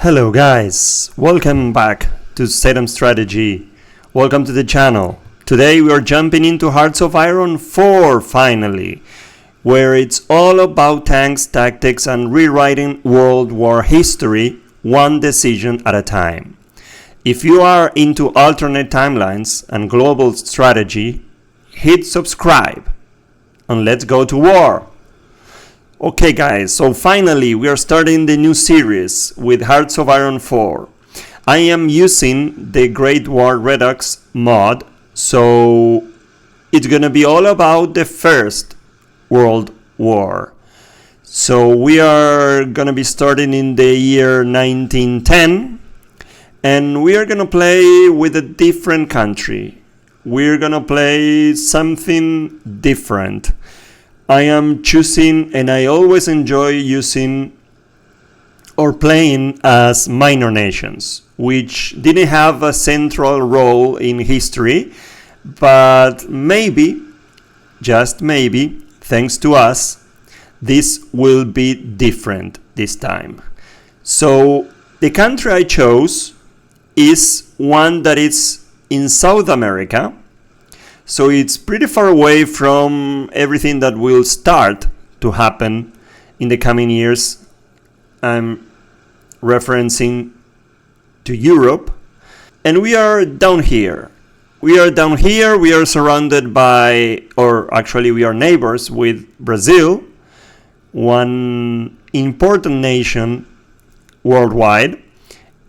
Hello guys, welcome back to Saitam Strategy. Welcome to the channel. Today we are jumping into Hearts of Iron 4 finally, where it's all about tanks, tactics and rewriting World War history one decision at a time. If you are into alternate timelines and global strategy, hit subscribe and let's go to war. Okay guys, so finally we are starting the new series with Hearts of Iron 4. I am using the Great War Redux mod, so it's gonna be all about the First World War. So we are gonna be starting in the year 1910, and we are gonna play with a different country. We're gonna play something different. I am choosing, and I always enjoy using or playing as minor nations, which didn't have a central role in history, but maybe, just maybe, thanks to us, this will be different this time. So the country I chose is one that is in South America. So it's pretty far away from everything that will start to happen in the coming years. I'm referencing to Europe. And we are down here. We are surrounded by, or actually we are neighbors with Brazil, one important nation worldwide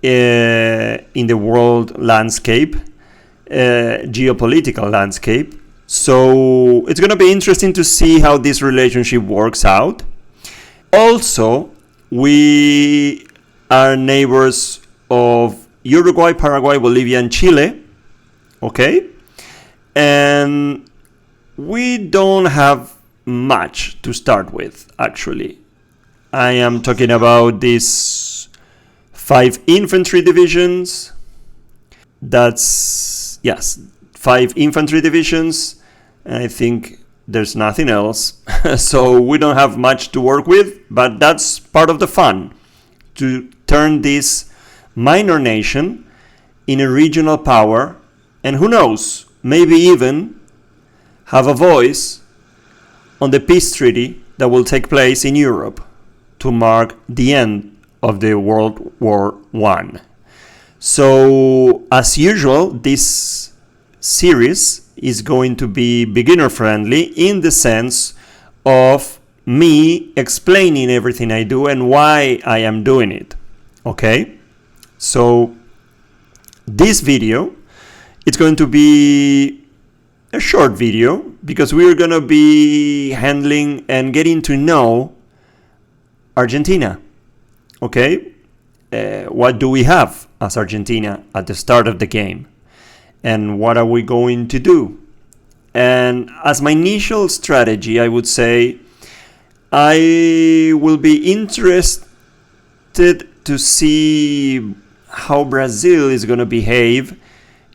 in the world landscape. Geopolitical landscape. So it's going to be interesting to see how this relationship works out. Also, we are neighbors of Uruguay, Paraguay, Bolivia, and Chile. Okay? And we don't have much to start with, actually. I am talking about these 5 infantry divisions. Yes, 5 infantry divisions. I think there's nothing else. So we don't have much to work with, but that's part of the fun, to turn this minor nation in a regional power, and who knows, maybe even have a voice on the peace treaty that will take place in Europe to mark the end of the World War I. So, as usual, this series is going to be beginner friendly in the sense of me explaining everything I do and why I am doing it. Okay? So, this video, it's going to be a short video because we're going to be handling and getting to know Argentina. Okay? What do we have as Argentina at the start of the game? And what are we going to do? And as my initial strategy, I would say I will be interested to see how Brazil is going to behave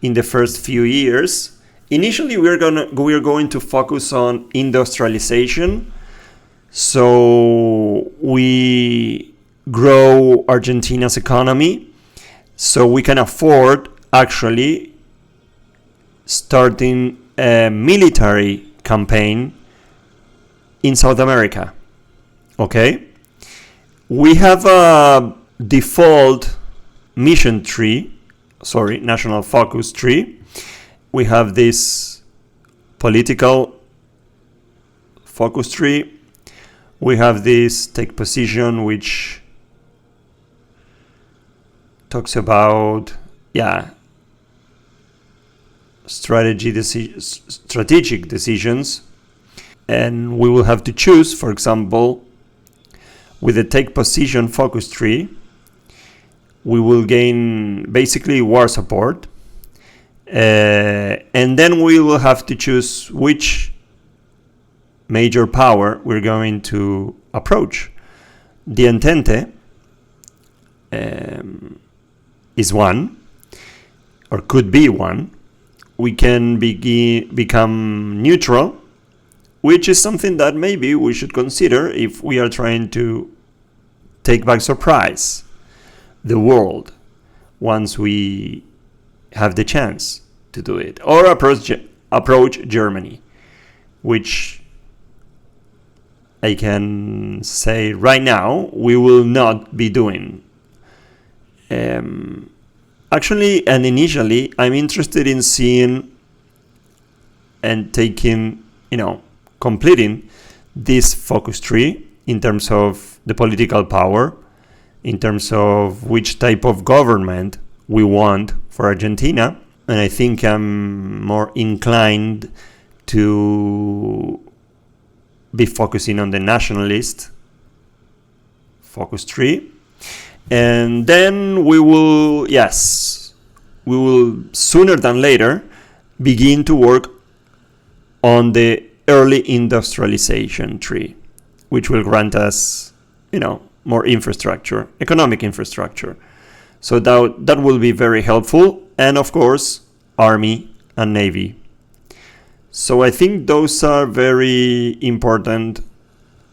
in the first few years. Initially, we're going to focus on industrialization. So we grow Argentina's economy, so we can afford actually starting a military campaign in South America. Okay? We have a default mission tree, national focus tree. We have this political focus tree. We have this take position, which talks about strategic decisions, and we will have to choose. For example, with the take position focus tree, we will gain basically war support, and then we will have to choose which major power we're going to approach. The Entente is one, or could be one. We can become neutral, which is something that maybe we should consider if we are trying to take by surprise the world once we have the chance to do it, or approach Germany, which I can say right now we will not be doing. Actually, and initially, I'm interested in seeing and taking, completing this focus tree in terms of the political power, in terms of which type of government we want for Argentina. And I think I'm more inclined to be focusing on the nationalist focus tree. And then we will sooner than later begin to work on the early industrialization tree, which will grant us, more infrastructure, economic infrastructure. So that will be very helpful. And of course, Army and Navy. So I think those are very important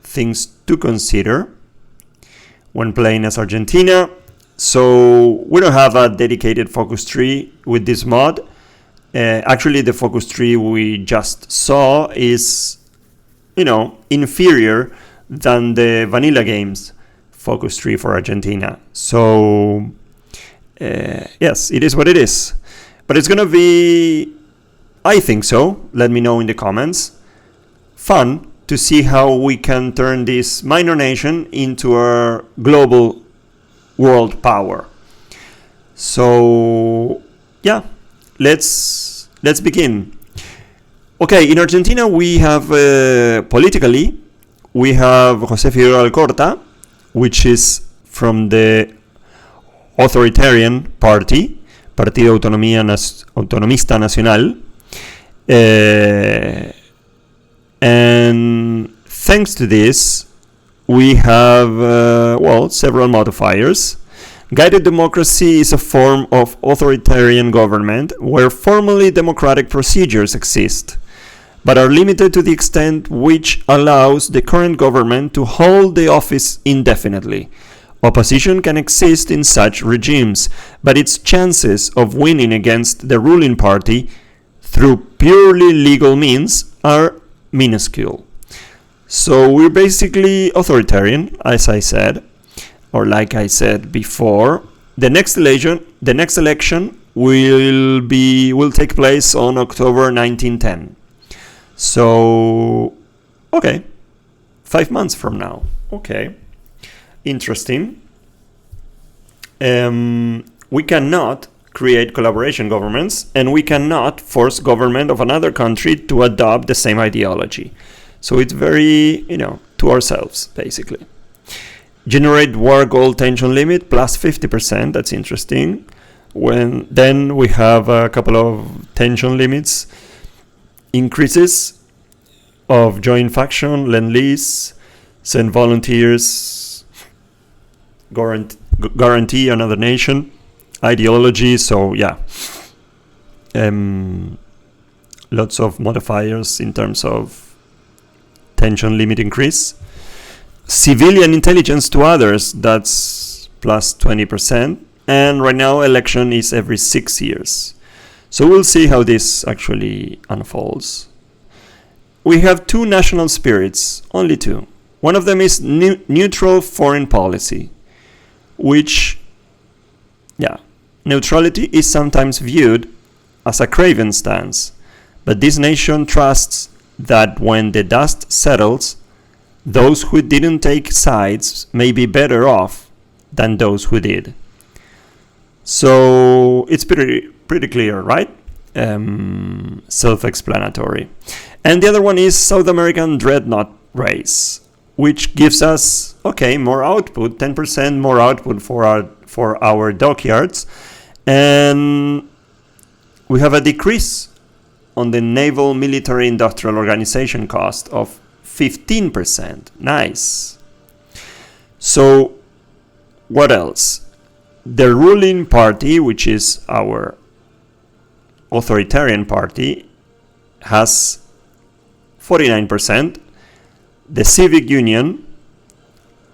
things to consider when playing as Argentina. So we don't have a dedicated focus tree with this mod. Actually, the focus tree we just saw is, inferior than the vanilla games focus tree for Argentina. So, yes, it is what it is. But it's going to be, I think so, let me know in the comments, fun to see how we can turn this minor nation into a global world power. So, yeah, let's begin. Okay, in Argentina we have, politically, we have José Figueroa Alcorta, which is from the authoritarian party, Partido Autonomista Nacional. And thanks to this, we have, several modifiers. Guided democracy is a form of authoritarian government where formally democratic procedures exist, but are limited to the extent which allows the current government to hold the office indefinitely. Opposition can exist in such regimes, but its chances of winning against the ruling party through purely legal means are minuscule. So we're basically authoritarian, as I said, or like I said before. The next election will take place on October 1910. So, okay, 5 months from now. Okay, interesting. We cannot create collaboration governments, and we cannot force government of another country to adopt the same ideology. So it's very, to ourselves, basically. Generate war goal tension limit plus 50%. That's interesting. Then we have a couple of tension limits. Increases of joint faction, lend-lease, send volunteers, guarantee another nation, ideology. So yeah, lots of modifiers in terms of tension limit increase. Civilian intelligence to others, that's plus 20%. And right now election is every 6 years. So we'll see how this actually unfolds. We have 2 national spirits, only 2. One of them is neutral foreign policy, which, neutrality is sometimes viewed as a craven stance, but this nation trusts that when the dust settles, those who didn't take sides may be better off than those who did. So it's pretty clear, right? Self-explanatory. And the other one is South American Dreadnought race, which gives us, more output, 10% more output for our dockyards. And we have a decrease on the naval military industrial organization cost of 15%. Nice. So what else? The ruling party, which is our authoritarian party, has 49%. The Civic Union,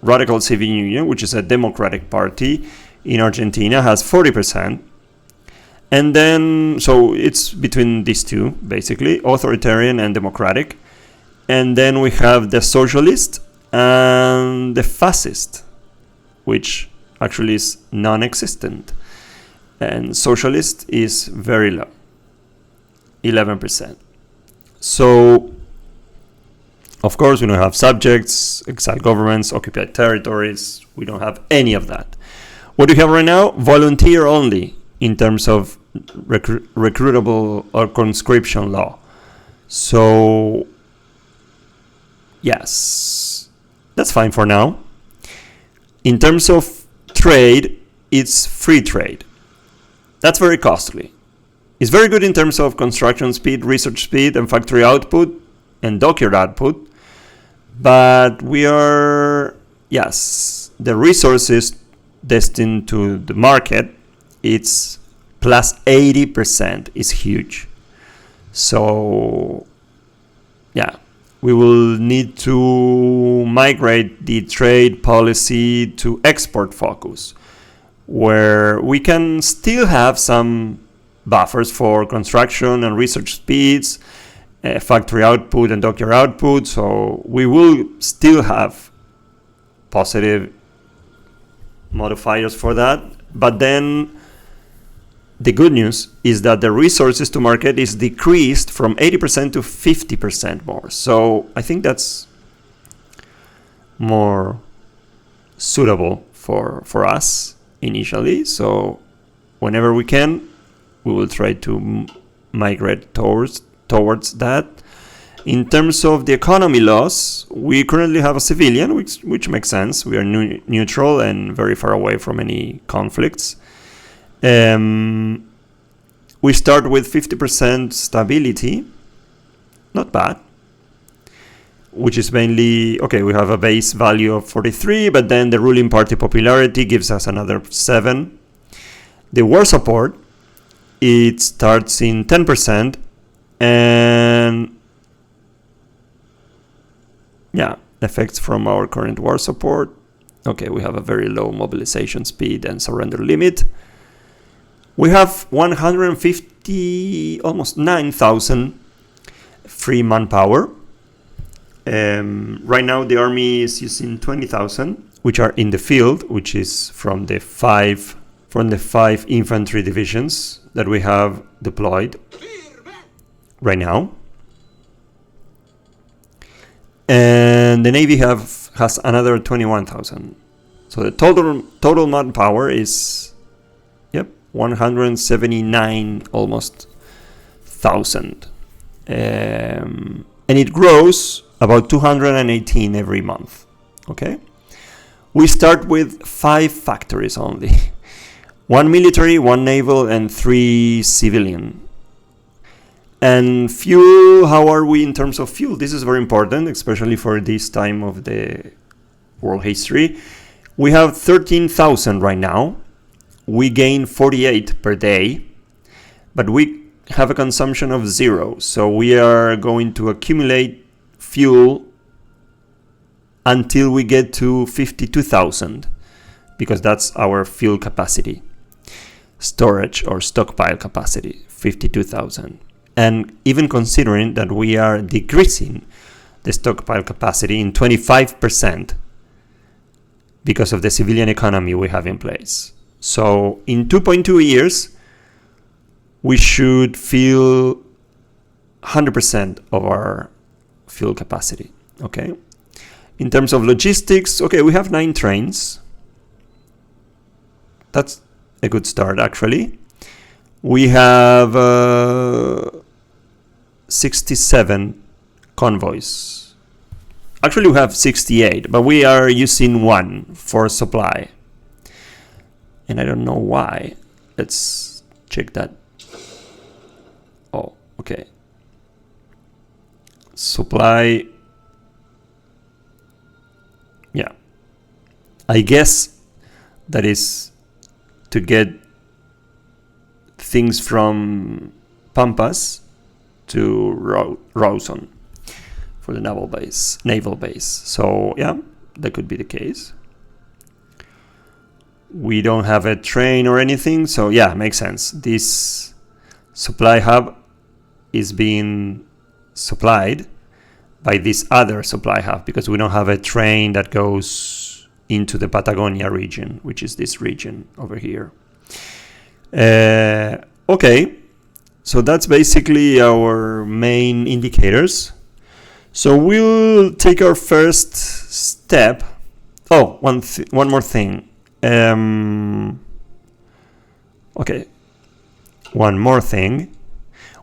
Radical Civic Union, which is a democratic party, in Argentina has 40%. And then, so it's between these two, basically, authoritarian and democratic. And then we have the socialist and the fascist, which actually is non-existent. And socialist is very low, 11%. So, of course, we don't have subjects, exiled governments, occupied territories. We don't have any of that. What do we have right now? Volunteer only in terms of recruitable or conscription law. So, yes, that's fine for now. In terms of trade, it's free trade. That's very costly. It's very good in terms of construction speed, research speed, and factory output, and dockyard output. But we are, yes, the resources destined to the market, it's plus 80% is huge. So, yeah, we will need to migrate the trade policy to export focus, where we can still have some buffers for construction and research speeds, factory output and dockyard output. So we will still have positive modifiers for that. But then the good news is that the resources to market is decreased from 80% to 50% more. So I think that's more suitable for us initially. So whenever we can, we will try to migrate towards that. In terms of the economy laws, we currently have a civilian, which makes sense. We are neutral and very far away from any conflicts. We start with 50% stability, not bad, which is mainly, okay, we have a base value of 43, but then the ruling party popularity gives us another 7. The war support, it starts in 10%, and yeah, effects from our current war support. Okay, we have a very low mobilization speed and surrender limit. We have 150, almost 9,000 free manpower. Right now the army is using 20,000, which are in the field, which is from the five infantry divisions that we have deployed right now. And the Navy has another 21,000. So the total manpower is 179 almost thousand. And it grows about 218 every month. Okay? We start with 5 factories only. 1 military, 1 naval, and 3 civilian. And fuel, how are we in terms of fuel? This is very important, especially for this time of the world history. We have 13,000 right now. We gain 48 per day, but we have a consumption of 0. So we are going to accumulate fuel until we get to 52,000, because that's our fuel capacity. Storage or stockpile capacity, 52,000. And even considering that we are decreasing the stockpile capacity in 25% because of the civilian economy we have in place. So in 2.2 years, we should fill 100% of our fuel capacity. Okay. In terms of logistics, okay, we have 9 trains. That's a good start, actually. We have 67 convoys. Actually, we have 68, but we are using 1 for supply. And I don't know why. Let's check that. Oh, okay. Supply. Yeah. I guess that is to get things from Pampas to Rawson for the naval base. So yeah, that could be the case. We don't have a train or anything, so yeah, makes sense. This supply hub is being supplied by this other supply hub because we don't have a train that goes into the Patagonia region, which is this region over here. Okay, so that's basically our main indicators. So we'll take our first step. Oh, one more thing. Okay, one more thing.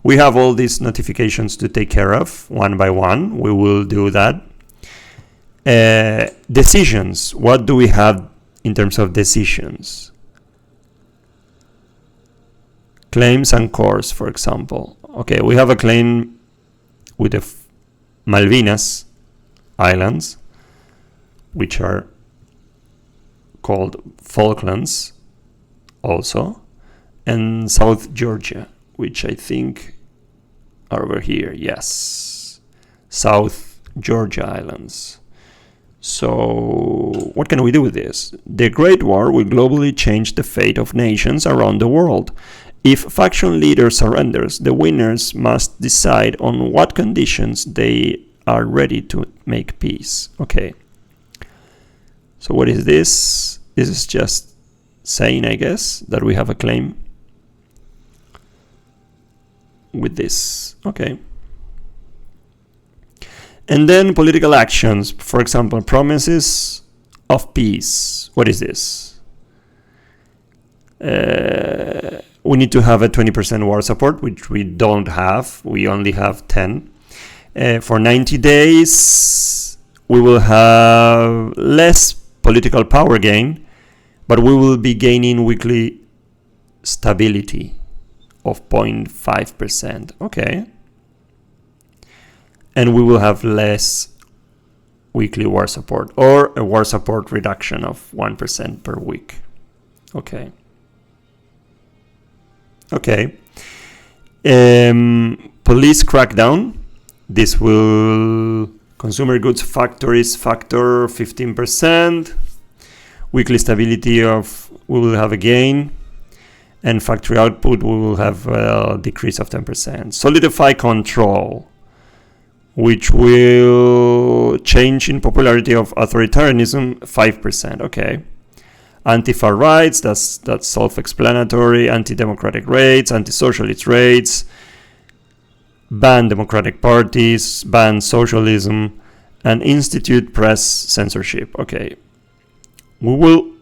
We have all these notifications to take care of one by one. We will do that. Decisions. What do we have in terms of decisions? Claims and cores, for example. Okay, we have a claim with the Malvinas Islands, which are called Falklands also, and South Georgia, which I think are over here. Yes, South Georgia Islands. So what can we do with this? The Great War will globally change the fate of nations around the world. If faction leader surrenders, the winners must decide on what conditions they are ready to make peace. Okay. So what is this? This is just saying, I guess, that we have a claim with this. Okay. And then political actions, for example, promises of peace. What is this? We need to have a 20% war support, which we don't have. We only have 10. For 90 days, we will have less political power gain, but we will be gaining weekly stability of 0.5%. Okay. And we will have less weekly war support, or a war support reduction of 1% per week. Okay. Okay. Police crackdown. This will consumer goods factories factor 15%. Weekly stability of we will have a gain, and factory output we will have a decrease of 10%. Solidify control, which will change in popularity of authoritarianism 5%. Okay. Anti-far rights, that's self-explanatory. Anti-democratic rates, anti-socialist rates, ban democratic parties, ban socialism, and institute press censorship. Okay. We will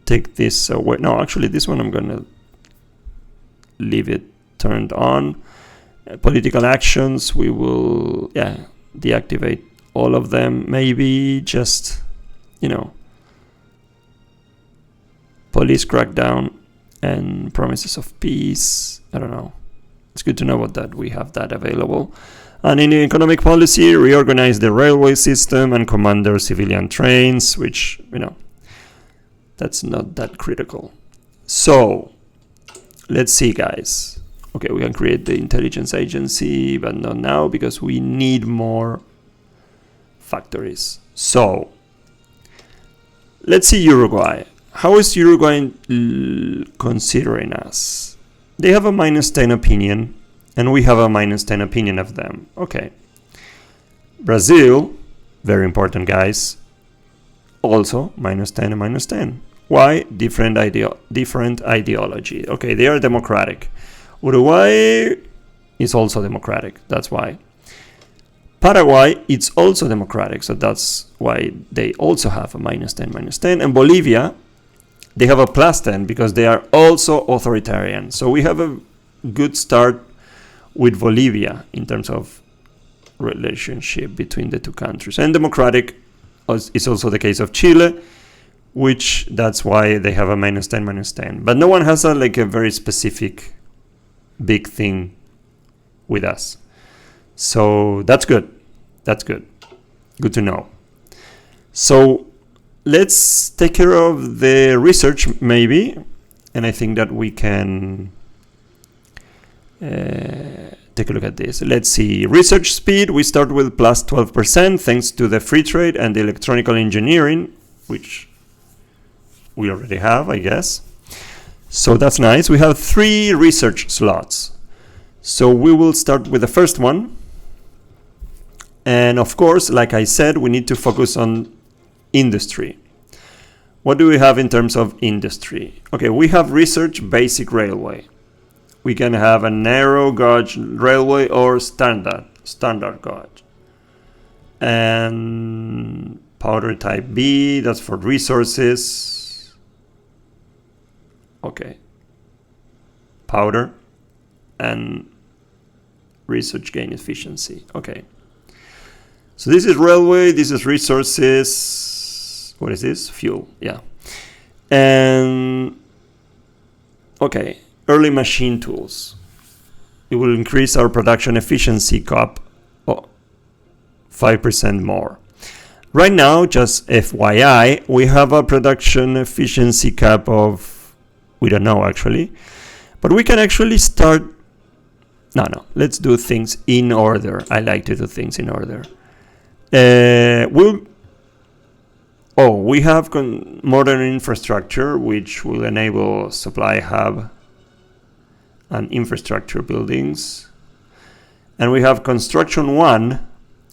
take this away. No, actually, this one I'm going to leave it turned on. Political actions, we will, deactivate all of them. Maybe just, police crackdown and promises of peace. I don't know. It's good to know about that. We have that available. And in economic policy, reorganize the railway system and commander civilian trains, which, that's not that critical. So, let's see, guys. Okay, we can create the intelligence agency, but not now because we need more factories. So, let's see Uruguay. How is Uruguay considering us? They have a -10 opinion, and we have a -10 opinion of them. Okay. Brazil, very important, guys. Also, -10 and -10. Why? Different ideology. Okay, they are democratic. Uruguay is also democratic. That's why. Paraguay, it's also democratic. So that's why they also have a -10, -10. And Bolivia, they have a +10 because they are also authoritarian. So we have a good start with Bolivia in terms of relationship between the two countries. And democratic is also the case of Chile, which that's why they have a -10, -10. But no one has a very specific big thing with us. So that's good. That's good. Good to know. So let's take care of the research maybe. And I think that we can take a look at this. Let's see. Research speed, we start with +12% thanks to the free trade and the electronic engineering, which we already have, I guess. So that's nice. We have 3 research slots. So we will start with the first one. And of course, like I said, we need to focus on industry. What do we have in terms of industry? Okay, we have research basic railway. We can have a narrow gauge railway or standard gauge. And powder type B, that's for resources. Okay. Powder and research gain efficiency. Okay. So this is railway, this is resources. What is this? Fuel, yeah. And okay, early machine tools. It will increase our production efficiency cap 5% more. Right now, just FYI, we have a production efficiency cap of, we don't know actually, but we can actually start. No, let's do things in order. I like to do things in order. We have modern infrastructure, which will enable supply hub and infrastructure buildings. And we have construction 1,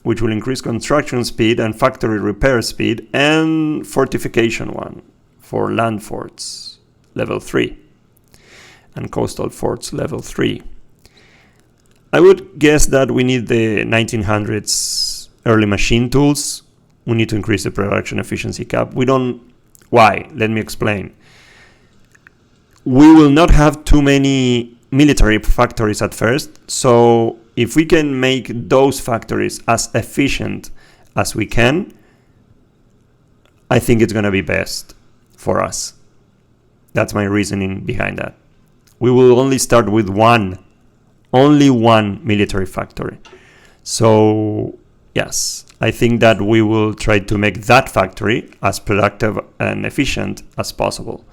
which will increase construction speed and factory repair speed, and fortification 1 for land forts, level 3, and coastal forts, level 3. I would guess that we need the 1900s early machine tools. We need to increase the production efficiency cap. We don't. Why? Let me explain. We will not have too many military factories at first, so if we can make those factories as efficient as we can, I think it's going to be best for us. That's my reasoning behind that. We will only start with only one military factory. So yes, I think that we will try to make that factory as productive and efficient as possible.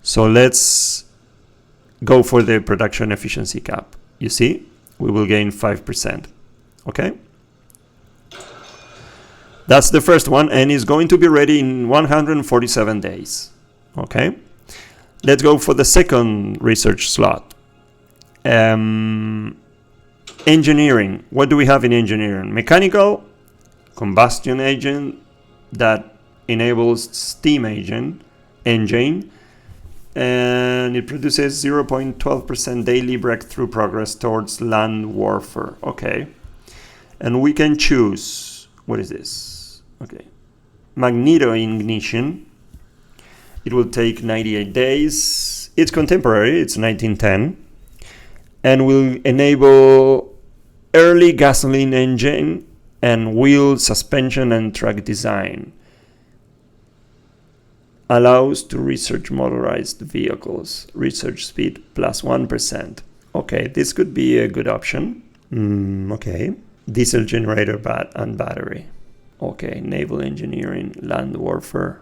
So let's go for the production efficiency cap. You see, we will gain 5%. Okay? That's the first one, and it's going to be ready in 147 days. Okay? Let's go for the second research slot. Engineering. What do we have in engineering? Mechanical combustion agent that enables steam engine, and it produces 0.12% daily breakthrough progress towards land warfare. Okay. And we can choose, what is this? Okay. Magneto ignition. It will take 98 days. It's contemporary, it's 1910. And will enable early gasoline engine and wheel suspension and track design. Allows to research motorized vehicles. Research speed plus 1%. Okay, this could be a good option. Okay. Diesel generator and battery. Okay, naval engineering, land warfare.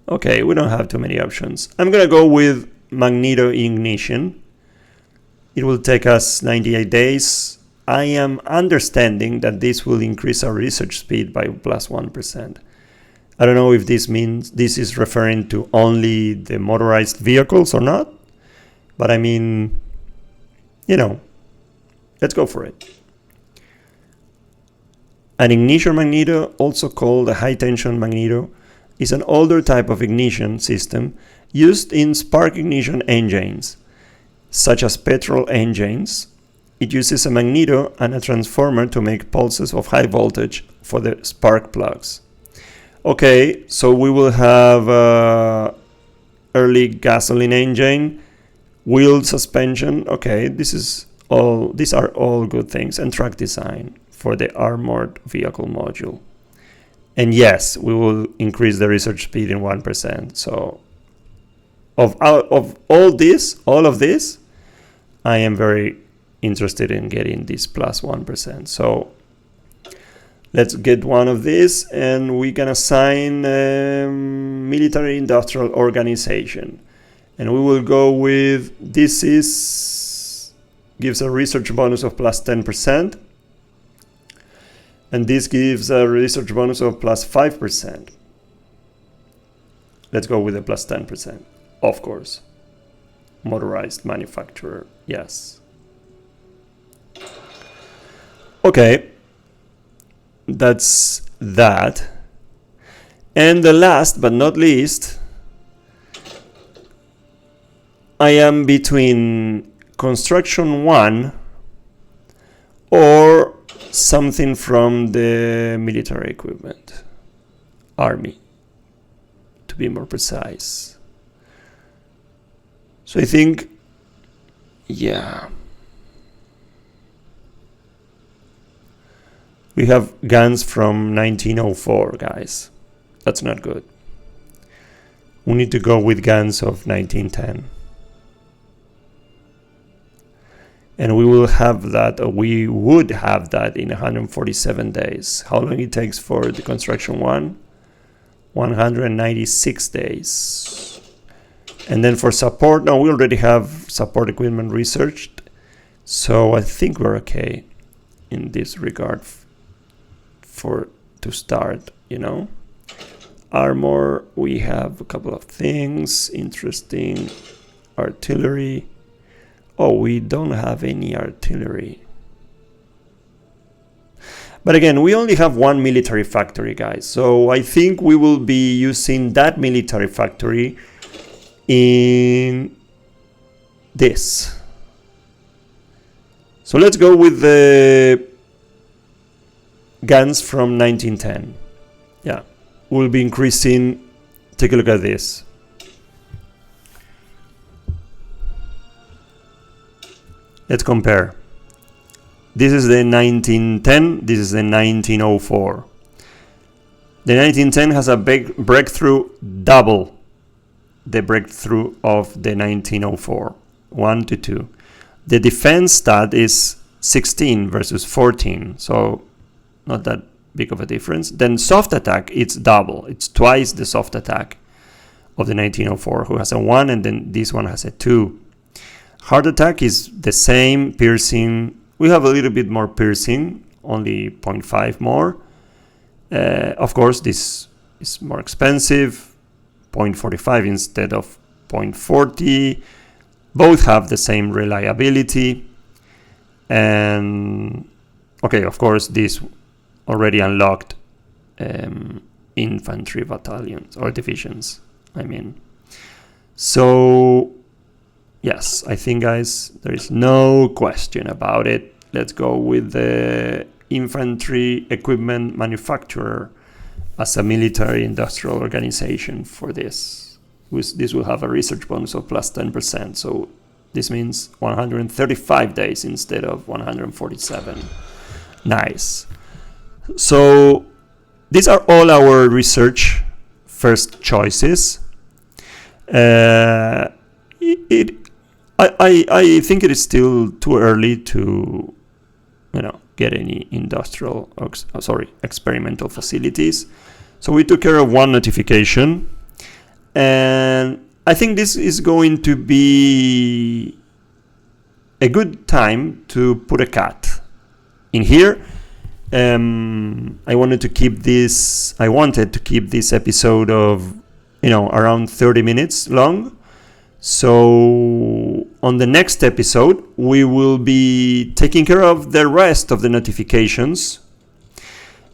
Okay, we don't have too many options. I'm gonna go with magneto ignition. It will take us 98 days. I am understanding that this will increase our research speed by plus 1%. I don't know if this means this is referring to only the motorized vehicles or not, but I mean, let's go for it. An ignition magneto, also called a high tension magneto, is an older type of ignition system used in spark ignition engines, such as petrol engines. It uses a magneto and a transformer to make pulses of high voltage for the spark plugs. Okay, so we will have early gasoline engine, wheel suspension. Okay, these are all good things, and track design for the armored vehicle module. And yes, we will increase the research speed in 1%. So of all of this, I am very interested in getting this plus 1%. So let's get one of these, and we can assign military industrial organization. And we will go with gives a research bonus of plus 10%. And this gives a research bonus of plus 5%. Let's go with the plus 10%, of course. Motorized manufacturer, yes. Okay, that's that. And the last but not least, I am between construction 1 or something from the military equipment, army, to be more precise. So I think, yeah, we have guns from 1904, guys. That's not good. We need to go with guns of 1910. And we will have that, or we would have that in 147 days. How long it takes for the construction 1? 196 days. And then for support, no, we already have support equipment researched. So I think we're okay in this regard to start, you know. Armor, we have a couple of things. Interesting. Artillery. Oh, we don't have any artillery. But again, we only have one military factory, guys. So I think we will be using that military factory in this. So let's go with the guns from 1910. Yeah, we'll be increasing. Take a look at this. Let's compare. This is the 1910, this is the 1904. The 1910 has a big breakthrough, double the breakthrough of the 1904, 1 to 2. The defense stat is 16 versus 14, so not that big of a difference. Then soft attack, it's double, it's twice the soft attack of the 1904, who has a 1, and then this one has a 2. Hard attack is the same, piercing. We have a little bit more piercing, only 0.5 more. Of course, this is more expensive, 0.45 instead of 0.40. Both have the same reliability. And, okay, of course, this already unlocked infantry battalions, or divisions, I mean. So, yes, I think, guys, there is no question about it. Let's go with the infantry equipment manufacturer as a military industrial organization for this. This will have a research bonus of plus 10%. So this means 135 days instead of 147. Nice. So these are all our research first choices. I think it is still too early to, get any industrial, experimental facilities. So we took care of one notification, and I think this is going to be a good time to put a cut in here. I wanted to keep this episode of, around 30 minutes long. So on the next episode, we will be taking care of the rest of the notifications.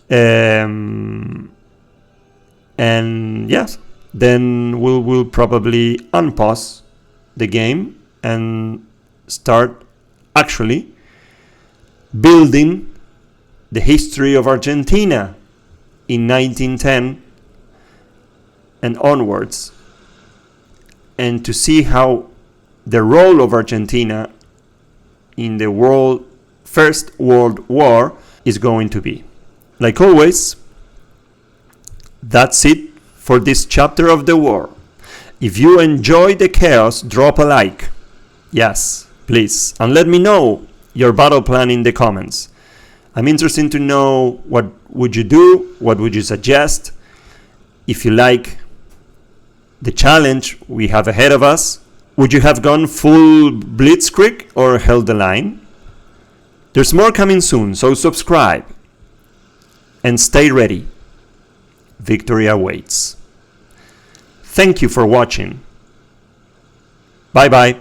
And yes, then we'll probably unpause the game and start actually building the history of Argentina in 1910 and onwards, and to see how the role of Argentina in the First World War is going to be. Like always, that's it for this chapter of the war. If you enjoy the chaos, drop a like. Yes, please. And let me know your battle plan in the comments. I'm interested to know what would you do, what would you suggest. If you like the challenge we have ahead of us, would you have gone full blitzkrieg or held the line? There's more coming soon, so subscribe and stay ready. Victory awaits. Thank you for watching. Bye bye.